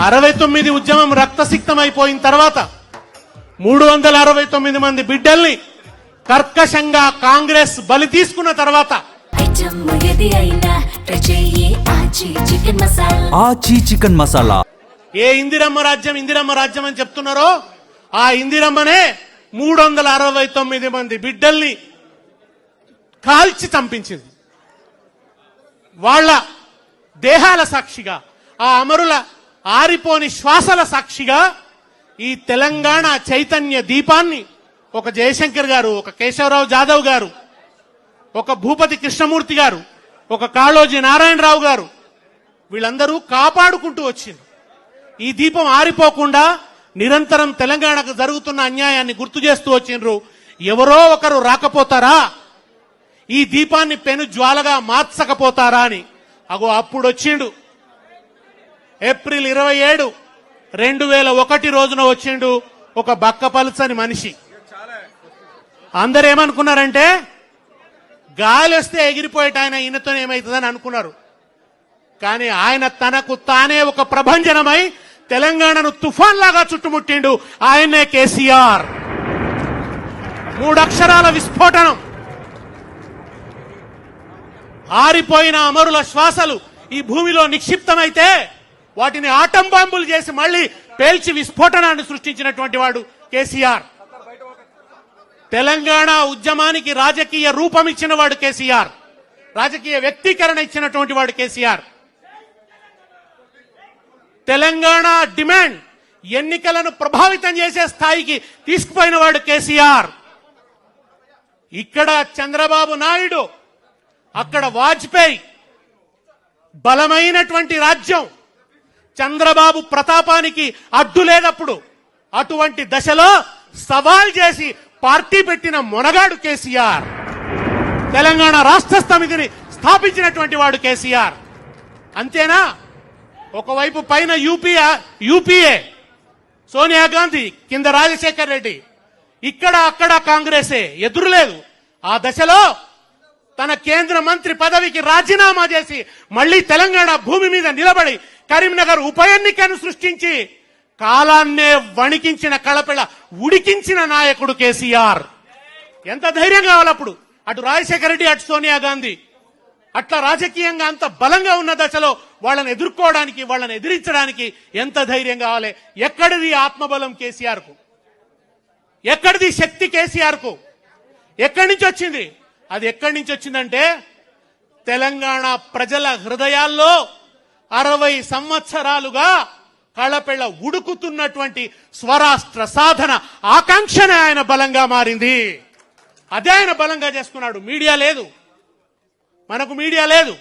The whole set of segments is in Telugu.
69 ఉద్యమం రక్తసిక్తమైపోయిన తర్వాత 369 మంది బిడ్డల్ని కర్కశంగా కాంగ్రెస్ బలి తీసుకున్న తర్వాత ఆచి చికెన్ మసాలా ఏ ఇందిరమ్మ రాజ్యం అని చెప్తున్నారో ఆ ఇందిరమ్మనే 369 మంది బిడ్డల్ని కాల్చి చంపించింది. వాళ్ళ దేహాల సాక్షిగా, ఆ అమరుల ఆరిపోని శ్వాసల సాక్షిగా ఈ తెలంగాణ చైతన్య దీపాన్ని ఒక జయశంకర్ గారు, ఒక కేశవరావు జాదవ్ గారు, ఒక భూపతి కృష్ణమూర్తి గారు, ఒక కాళోజీ నారాయణరావు గారు వీళ్ళందరూ కాపాడుకుంటూ వచ్చింది. ఈ దీపం ఆరిపోకుండా నిరంతరం తెలంగాణకు జరుగుతున్న అన్యాయాన్ని గుర్తు చేస్తూ వచ్చిండ్రు. ఎవరో ఒకరు రాకపోతారా, ఈ దీపాన్ని పెను జ్వాలగా మార్చకపోతారా అని. అగో అప్పుడు వచ్చిండు. ఏప్రిల్ 27, 2001 రోజున వచ్చిండు ఒక బక్కపలుచని మనిషి. అందరు ఏమనుకున్నారంటే గాలి వస్తే ఎగిరిపోయేట ఆయన ఈయనతో ఏమవుతుందని అనుకున్నారు. కానీ ఆయన తనకు తానే ఒక ప్రభంజనమై తెలంగాణను తుఫాన్ లాగా చుట్టుముట్టిండు. ఆయనే కేసీఆర్. 3 అక్షరాల విస్ఫోటనం. ఆరిపోయిన అమరుల శ్వాసలు ఈ భూమిలో నిక్షిప్తమైతే వాటిని ఆటం బాంబులు చేసి మళ్లీ పేల్చి విస్ఫోటనాన్ని సృష్టించినటువంటి వాడు కేసీఆర్. తెలంగాణ ఉద్యమానికి రాజకీయ రూపం ఇచ్చిన వాడు కేసీఆర్. రాజకీయ వ్యక్తీకరణ ఇచ్చినటువంటి వాడు కేసీఆర్. తెలంగాణ డిమాండ్ ఎన్నికలను ప్రభావితం చేసే స్థాయికి తీసుకుపోయిన వాడు కేసీఆర్. ఇక్కడ చంద్రబాబు నాయుడు, అక్కడ వాజ్పేయి. బలమైనటువంటి రాజ్యం. చంద్రబాబు ప్రతాపానికి అడ్డు లేనప్పుడు అటువంటి దశలో సవాల్ చేసి పార్టీ పెట్టిన మొనగాడు కేసీఆర్. తెలంగాణ రాష్ట్ర సమితిని స్థాపించినటువంటి వాడు కేసీఆర్. అంతేనా? ఒకవైపు పైన యూపీఏ సోనియా గాంధీ, కింద రాజశేఖర్ రెడ్డి, ఇక్కడ అక్కడ కాంగ్రెసే, ఎదురులేదు. ఆ దశలో తన కేంద్ర మంత్రి పదవికి రాజీనామా చేసి మళ్లీ తెలంగాణ భూమి మీద నిలబడి కరీంనగర్ ఉప ఎన్నికను సృష్టించి కాలాన్నే వణికించిన కళపిళ ఉడికించిన నాయకుడు కేసీఆర్. ఎంత ధైర్యం కావాలప్పుడు అటు రాజశేఖర రెడ్డి, అటు సోనియా గాంధీ. అట్లా రాజకీయంగా అంత బలంగా ఉన్న దశలో వాళ్ళని ఎదుర్కోవడానికి, వాళ్ళని ఎదిరించడానికి ఎంత ధైర్యం కావాలి? ఎక్కడిది ఆత్మబలం కేసీఆర్ కు? ఎక్కడిది శక్తి కేసీఆర్ కు? ఎక్కడి నుంచి వచ్చింది? అది ఎక్కడి నుంచి వచ్చిందంటే తెలంగాణ ప్రజల హృదయాల్లో 60 సంవత్సరాలుగా కళపెళ్ల ఉడుకుతున్నటువంటి స్వరాష్ట్ర సాధన ఆకాంక్షనే ఆయన బలంగా మారింది. అదే ఆయన బలంగా చేసుకున్నాడు. మీడియా లేదు, మనకు మీడియా లేదు,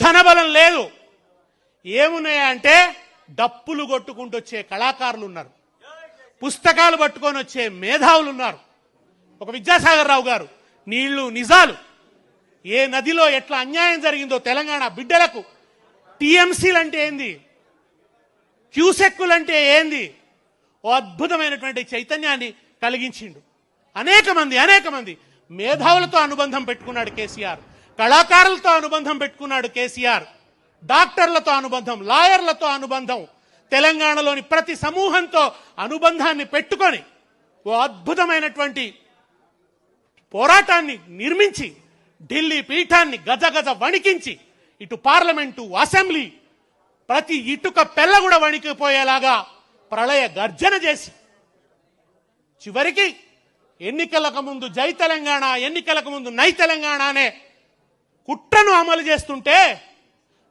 ధనబలం లేదు. ఏమున్నాయంటే డప్పులు కొట్టుకుంటూ వచ్చే కళాకారులు ఉన్నారు, పుస్తకాలు పట్టుకొని వచ్చే మేధావులు ఉన్నారు. ఒక విద్యాసాగర్ రావు గారు నీళ్లు నిజాలు, ఏ నదిలో ఎట్లా అన్యాయం జరిగిందో తెలంగాణ బిడ్డలకు, టీఎంసీలు అంటే ఏంది, క్యూసెక్కులంటే ఏంది, ఓ అద్భుతమైనటువంటి చైతన్యాన్ని కలిగించిండు. అనేక మంది మేధావులతో అనుబంధం పెట్టుకున్నాడు కేసీఆర్. కళాకారులతో అనుబంధం పెట్టుకున్నాడు కేసీఆర్. డాక్టర్లతో అనుబంధం, లాయర్లతో అనుబంధం, తెలంగాణలోని ప్రతి సమూహంతో అనుబంధాన్ని పెట్టుకొని ఓ అద్భుతమైనటువంటి పోరాటాన్ని నిర్మించి ఢిల్లీ పీఠాన్ని గజగజ వణికించి ఇటు పార్లమెంటు, అసెంబ్లీ ప్రతి ఇటుక పెళ్ళ కూడా వణికిపోయేలాగా ప్రళయ గర్జన చేసి చివరికి ఎన్నికలకు ముందు జై తెలంగాణ, ఎన్నికలకు ముందు నై తెలంగాణ అనే కుట్రను అమలు చేస్తుంటే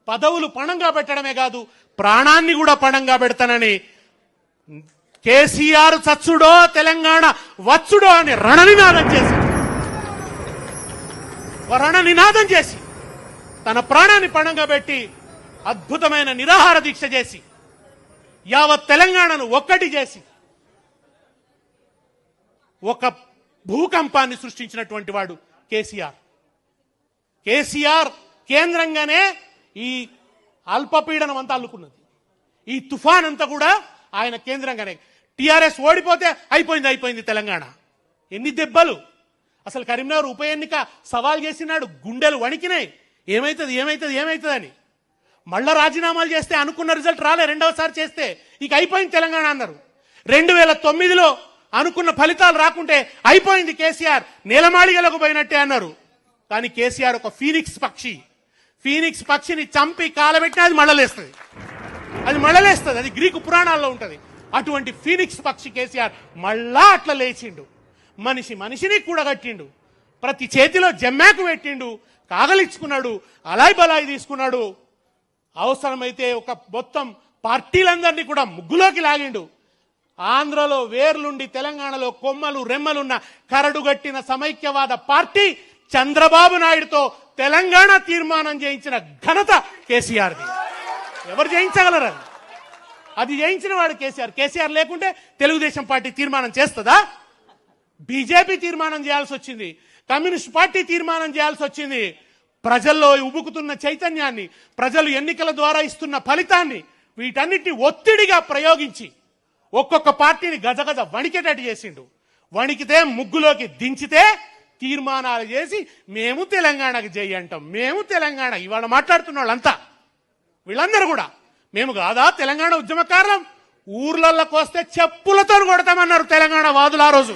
పదవులు పణంగా పెట్టడమే కాదు ప్రాణాన్ని కూడా పణంగా పెడతానని కేసీఆర్ చచ్చుడో తెలంగాణ వచ్చుడో అని రణనినాదం చేసి తన ప్రాణాన్ని పణంగా పెట్టి అద్భుతమైన నిరాహార దీక్ష చేసి యావత్ తెలంగాణను ఒక్కటి చేసి ఒక భూకంపాన్ని సృష్టించినటువంటి వాడు కేసీఆర్. కేసీఆర్ కేంద్రంగానే ఈ అల్పపీడనం అంతా అల్లుకున్నది. ఈ తుఫాన్ అంతా కూడా ఆయన కేంద్రంగానే. టీఆర్ఎస్ ఓడిపోతే అయిపోయింది తెలంగాణ. ఎన్ని దెబ్బలు! అసలు కరీంనగర్ ఉప ఎన్నిక సవాల్ చేసినాడు, గుండెలు వణికినాయి. ఏమైతుంది అని. మళ్ళా రాజీనామాలు చేస్తే అనుకున్న రిజల్ట్ రాలే, రెండవసారి చేస్తే ఇక అయిపోయింది తెలంగాణ అన్నారు. 2009లో అనుకున్న ఫలితాలు రాకుంటే అయిపోయింది కేసీఆర్, నేలమాళిగలకు పోయినట్టే అన్నారు. కానీ కేసీఆర్ ఒక ఫీనిక్స్ పక్షి. ఫీనిక్స్ పక్షిని చంపి కాలబెట్టినా అది మళ్ళలేస్తుంది, అది గ్రీకు పురాణాల్లో ఉంటుంది. అటువంటి ఫీనిక్స్ పక్షి కేసీఆర్ మళ్ళా అట్లా లేచిండు. మనిషిని కూడగట్టిండు, ప్రతి చేతిలో జమ్మాకు పెట్టిండు, కాగలిచ్చుకున్నాడు, అలాయ్ బలాయి తీసుకున్నాడు. అవసరమైతే ఒక మొత్తం పార్టీలందరినీ కూడా ముగ్గులోకి లాగిండు. ఆంధ్రలో వేర్లుండి తెలంగాణలో కొమ్మలు రెమ్మలున్న కరడుగట్టిన సమైక్యవాద పార్టీ చంద్రబాబు నాయుడుతో తెలంగాణ తీర్మానం చేయించిన ఘనత కేసీఆర్ది. ఎవరు చేయించగలరు? అది చేయించిన వాడు కేసీఆర్. కేసీఆర్ లేకుంటే తెలుగుదేశం పార్టీ తీర్మానం చేస్తుందా? బీజేపీ తీర్మానం చేయాల్సి వచ్చింది, కమ్యూనిస్ట్ పార్టీ తీర్మానం చేయాల్సి వచ్చింది. ప్రజల్లో ఉబుకుతున్న చైతన్యాన్ని, ప్రజలు ఎన్నికల ద్వారా ఇస్తున్న ఫలితాన్ని, వీటన్నిటిని ఒత్తిడిగా ప్రయోగించి ఒక్కొక్క పార్టీని గజగజ వణికేటట్టు చేసిండు. వణికితే ముగ్గులోకి దించితే తీర్మానాలు చేసి మేము తెలంగాణకు జై అంటాం, మేము తెలంగాణ. ఇవాళ మాట్లాడుతున్న వాళ్ళంతా వీళ్ళందరూ కూడా మేము కాదా తెలంగాణ ఉద్యమకారులం, ఊర్లలోకి వస్తే చెప్పులతో కొడతామన్నారు తెలంగాణ వాదులు. ఆ రోజు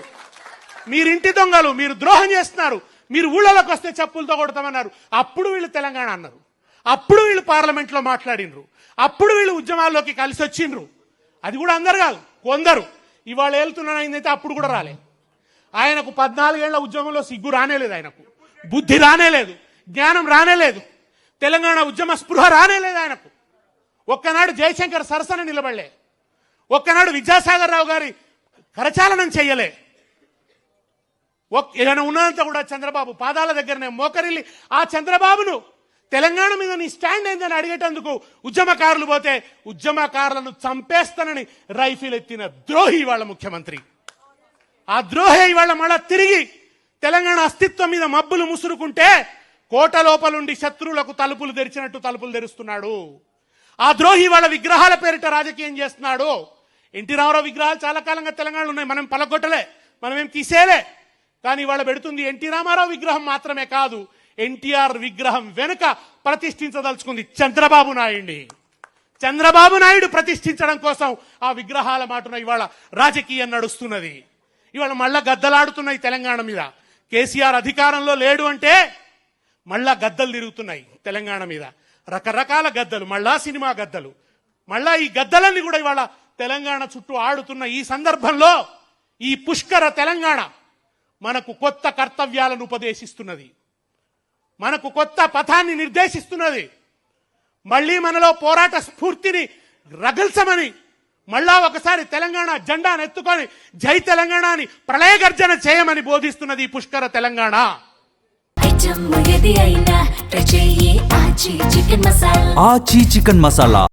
మీరింటి దొంగలు, మీరు ద్రోహం చేస్తున్నారు, మీరు ఊళ్ళలోకి వస్తే చెప్పులతో కొడతామన్నారు. అప్పుడు వీళ్ళు తెలంగాణ అన్నారు, అప్పుడు వీళ్ళు పార్లమెంట్లో మాట్లాడినరు, అప్పుడు వీళ్ళు ఉద్యమాల్లోకి కలిసి వచ్చిండ్రు. అది కూడా అందరు కాదు, కొందరు. ఇవాళ వెళ్తున్నానైందైతే అప్పుడు కూడా రాలే. ఆయనకు 14 ఏళ్ల ఉద్యమంలో సిగ్గు రానేలేదు, ఆయనకు బుద్ధి రానేలేదు, జ్ఞానం రానేలేదు, తెలంగాణ ఉద్యమ స్పృహ రానేలేదు ఆయనకు. ఒక్కనాడు జయశంకర్ సరసన నిలబడలే, ఒక్కనాడు విద్యాసాగర్ రావు గారి కరచాలనం చెయ్యలే. ఏదైనా ఉన్నదంతా కూడా చంద్రబాబు పాదాల దగ్గరనే మోకరిల్లి ఆ చంద్రబాబును తెలంగాణ మీద నీ స్టాండ్ ఏందని అడిగేటందుకు ఉద్యమకారులు పోతే ఉద్యమకారులను చంపేస్తానని రైఫిల్ ఎత్తిన ద్రోహి వాళ్ళ ముఖ్యమంత్రి. ఆ ద్రోహి ఇవాళ మళ్ళా తిరిగి తెలంగాణ అస్తిత్వం మీద మబ్బులు ముసురుకుంటే కోట లోపలుండి శత్రువులకు తలుపులు తెరిచినట్టు తలుపులు తెరుస్తున్నాడు. ఆ ద్రోహి వాళ్ళ విగ్రహాల పేరిట రాజకీయం చేస్తున్నాడు. ఎన్టీ రామారావు విగ్రహాలు చాలా కాలంగా తెలంగాణలో ఉన్నాయి, మనం పలగొట్టలే, మనం ఏం తీసేలే. కానీ వాళ్ళ పెడుతుంది ఎన్టీ రామారావు విగ్రహం మాత్రమే కాదు, ఎన్టీఆర్ విగ్రహం వెనుక ప్రతిష్ఠించదలుచుకుంది చంద్రబాబు నాయుడిని. చంద్రబాబు నాయుడు ప్రతిష్ఠించడం కోసం ఆ విగ్రహాల మాటున ఇవాళ రాజకీయం నడుస్తున్నది. ఇవాళ మళ్ళా గద్దలాడుతున్నాయి తెలంగాణ మీద. కేసీఆర్ అధికారంలో లేడు అంటే మళ్ళా గద్దలు తిరుగుతున్నాయి తెలంగాణ మీద, రకరకాల గద్దలు, మళ్ళా సినిమా గద్దలు. మళ్ళా ఈ గద్దలన్నీ కూడా ఇవాళ తెలంగాణ చుట్టూ ఆడుతున్న ఈ సందర్భంలో ఈ పుష్కర తెలంగాణ మనకు కొత్త కర్తవ్యాలను ఉపదేశిస్తున్నది, మనకు కొత్త పథాన్ని నిర్దేశిస్తున్నది. మళ్ళీ మనలో పోరాట స్ఫూర్తిని రగల్చమని, మళ్ళా ఒకసారి తెలంగాణ జెండాను ఎత్తుకొని జై తెలంగాణ అని ప్రళయగర్జన చేయమని బోధిస్తున్నది ఈ పుష్కర తెలంగాణ. ఆచి చికెన్ మసాలా